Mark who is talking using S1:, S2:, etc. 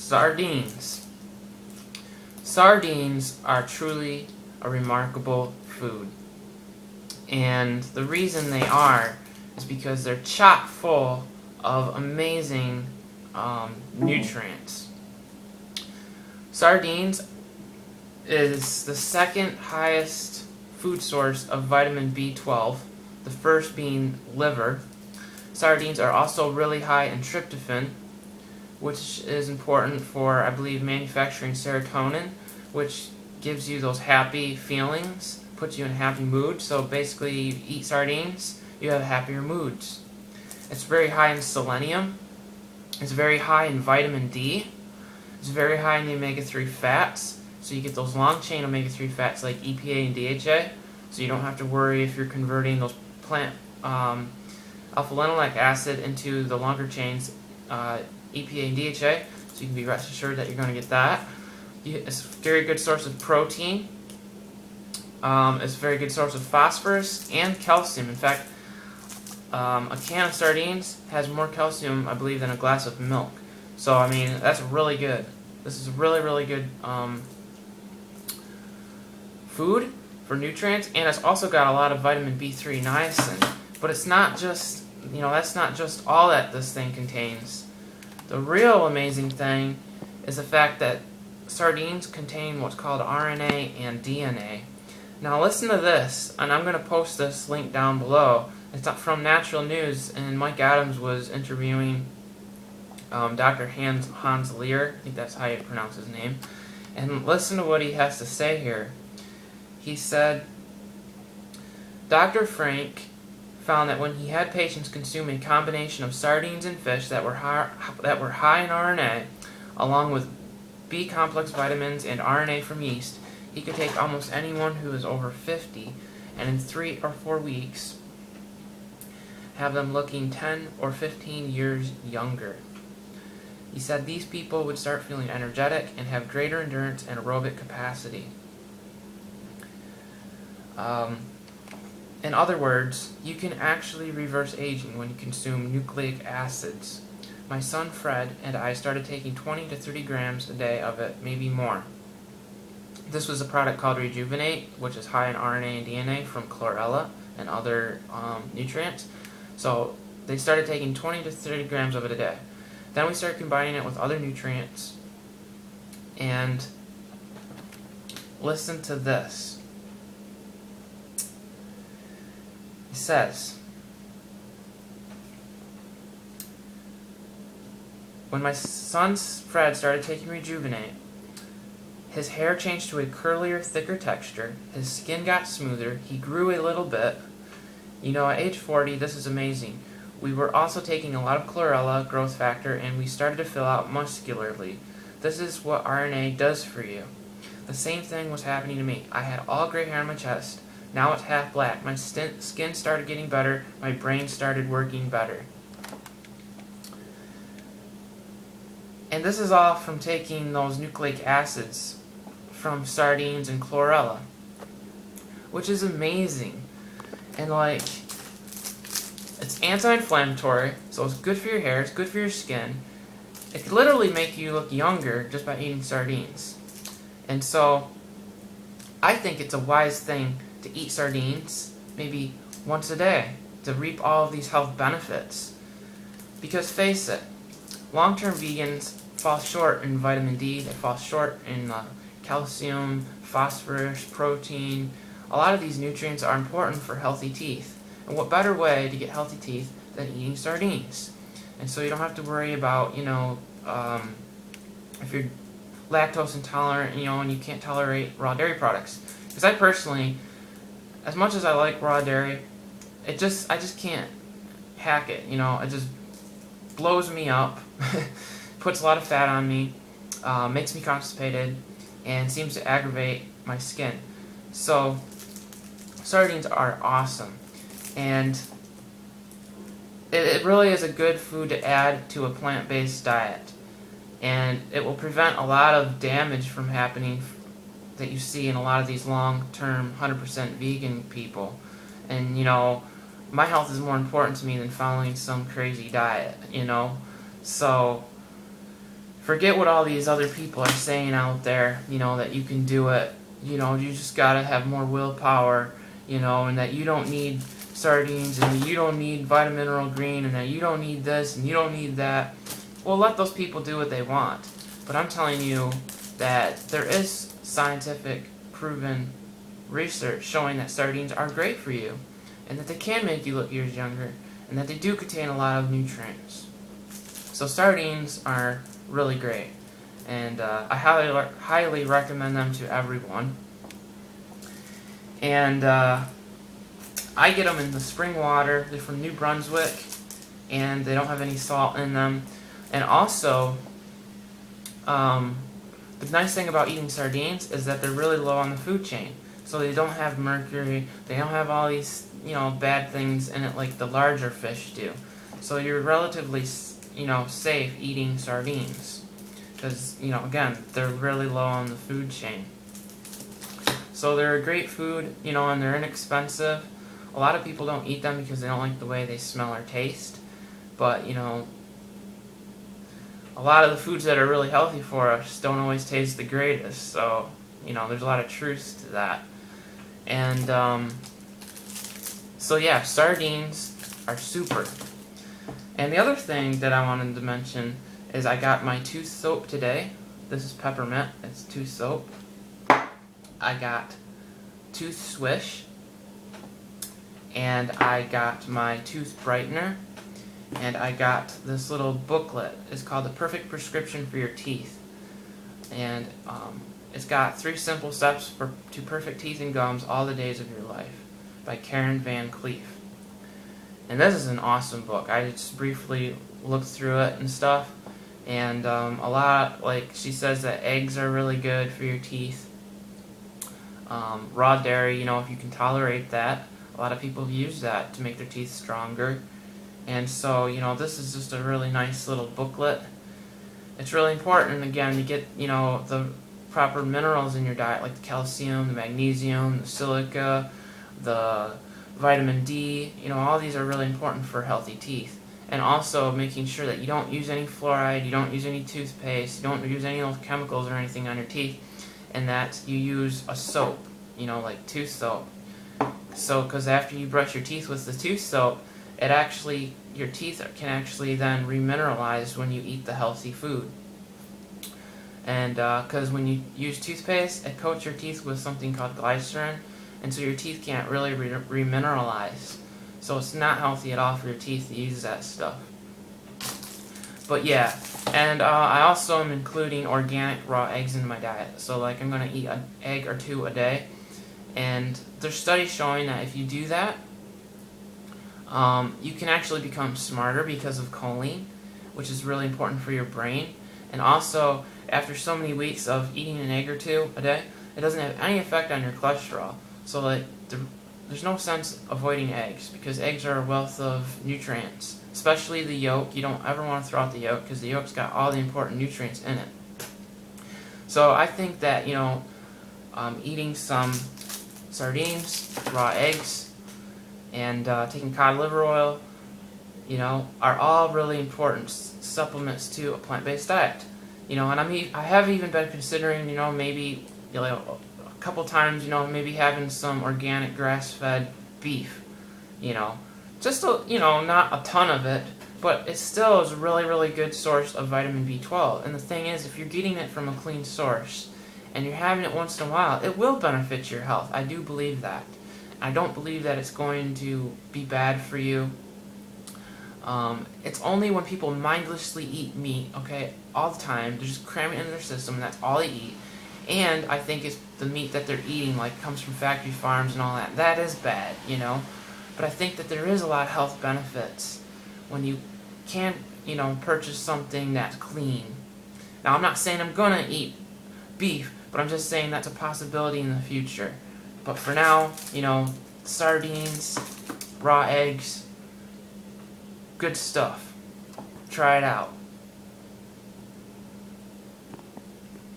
S1: Sardines. Sardines are truly a remarkable food. And the reason they are is because they're chock full of amazing nutrients. Sardines is the second highest food source of vitamin B12, the first being liver. Sardines are also really high in tryptophan, which is important for, I believe, manufacturing serotonin, which gives you those happy feelings, puts you in a happy mood. So basically, you eat sardines, you have happier moods. It's very high in selenium. It's very high in vitamin D. It's very high in the omega-3 fats. So you get those long-chain omega-3 fats like EPA and DHA. So you don't have to worry if you're converting those plant alpha-linoleic acid into the longer chains EPA and DHA. So you can be rest assured that you're going to get that. It's a very good source of protein. It's a very good source of phosphorus and calcium. In fact, a can of sardines has more calcium, I believe, than a glass of milk. So, I mean, that's really good. This is really, really good food for nutrients, and it's also got a lot of vitamin B3 niacin. But it's not just, that's not just all that this thing contains. The real amazing thing is the fact that sardines contain what's called RNA and DNA. Now listen to this, and I'm going to post this link down below. It's from Natural News, and Mike Adams was interviewing Dr. Hans Lehr, I think that's how you pronounce his name. And listen to what he has to say here. He said, Dr. Frank found that when he had patients consume a combination of sardines and fish that were high in RNA, along with B-complex vitamins and RNA from yeast, he could take almost anyone who is over 50, and in 3 or 4 weeks, have them looking 10 or 15 years younger. He said these people would start feeling energetic and have greater endurance and aerobic capacity. In other words, you can actually reverse aging when you consume nucleic acids. My son Fred and I started taking 20 to 30 grams a day of it, maybe more. This was a product called Rejuvenate, which is high in RNA and DNA from chlorella and other nutrients. So they started taking 20 to 30 grams of it a day. Then we started combining it with other nutrients. And listen to this. It says, when my son Fred started taking Rejuvenate, his hair changed to a curlier, thicker texture, his skin got smoother, he grew a little bit. At age 40, this is amazing. We were also taking a lot of chlorella, growth factor, and we started to fill out muscularly. This is what RNA does for you. The same thing was happening to me. I had all gray hair on my chest. Now it's half black. My skin started getting better. My brain started working better. And this is all from taking those nucleic acids from sardines and chlorella, which is amazing. And it's anti-inflammatory, so it's good for your hair, it's good for your skin. It could literally make you look younger just by eating sardines. And so, I think it's a wise thing to eat sardines maybe once a day to reap all of these health benefits. Because face it, long-term vegans fall short in vitamin D, they fall short in calcium, phosphorus, protein. A lot of these nutrients are important for healthy teeth. And what better way to get healthy teeth than eating sardines? And so you don't have to worry about, if you're lactose intolerant, and you can't tolerate raw dairy products. Because I personally, as much as I like raw dairy, I just can't hack it. It just blows me up, puts a lot of fat on me, makes me constipated, and seems to aggravate my skin. So sardines are awesome, and it really is a good food to add to a plant-based diet, and it will prevent a lot of damage from happening that you see in a lot of these long-term 100% vegan people. And my health is more important to me than following some crazy diet, So forget what all these other people are saying out there, that you can do it. You just gotta have more willpower, and that you don't need sardines, and that you don't need vitamin mineral green, and that you don't need this, and you don't need that. Well, let those people do what they want. But I'm telling you that there is scientific proven research showing that sardines are great for you, and that they can make you look years younger, and that they do contain a lot of nutrients. So sardines are really great, and I highly recommend them to everyone. And I get them in the spring water. They're from New Brunswick, and they don't have any salt in them. And also, the nice thing about eating sardines is that they're really low on the food chain. So they don't have mercury, they don't have all these, bad things in it like the larger fish do. So you're relatively, safe eating sardines. Because, again, they're really low on the food chain. So they're a great food, and they're inexpensive. A lot of people don't eat them because they don't like the way they smell or taste. But, a lot of the foods that are really healthy for us don't always taste the greatest. So, there's a lot of truth to that. And, so yeah, sardines are super. And the other thing that I wanted to mention is I got my tooth soap today. This is peppermint. It's tooth soap. I got tooth swish. And I got my tooth brightener. And I got this little booklet. It's called The Perfect Prescription for Your Teeth. And it's got 3 simple steps to perfect teeth and gums all the days of your life by Karen Van Cleef. And this is an awesome book. I just briefly looked through it and stuff. And a lot, like she says that eggs are really good for your teeth. Raw dairy, if you can tolerate that. A lot of people have used that to make their teeth stronger. And so, this is just a really nice little booklet. It's really important, again, to get, the proper minerals in your diet, like the calcium, the magnesium, the silica, the vitamin D. All these are really important for healthy teeth. And also making sure that you don't use any fluoride, you don't use any toothpaste, you don't use any of those chemicals or anything on your teeth, and that you use a soap, like tooth soap. So, because after you brush your teeth with the tooth soap, your teeth can actually then remineralize when you eat the healthy food. And because when you use toothpaste, it coats your teeth with something called glycerin, and so your teeth can't really remineralize. So it's not healthy at all for your teeth to use that stuff. But yeah, and I also am including organic raw eggs in my diet. So like I'm going to eat an egg or 2 a day. And there's studies showing that if you do that, you can actually become smarter because of choline, which is really important for your brain. And also, after so many weeks of eating an egg or 2 a day, it doesn't have any effect on your cholesterol. So like, there's no sense avoiding eggs, because eggs are a wealth of nutrients, especially the yolk. You don't ever want to throw out the yolk, because the yolk's got all the important nutrients in it. So I think that, eating some sardines, raw eggs, and taking cod liver oil, are all really important supplements to a plant-based diet. And I have even been considering, maybe a couple times, maybe having some organic grass-fed beef. Just not a ton of it, but it still is a really, really good source of vitamin B12. And the thing is, if you're getting it from a clean source and you're having it once in a while, it will benefit your health. I do believe that. I don't believe that it's going to be bad for you. It's only when people mindlessly eat meat, all the time, they're just cramming it into their system, and that's all they eat. And I think it's the meat that they're eating, like, comes from factory farms and all that. That is bad, But I think that there is a lot of health benefits when you can, purchase something that's clean. Now, I'm not saying I'm going to eat beef, but I'm just saying that's a possibility in the future. But for now, sardines, raw eggs, good stuff. Try it out.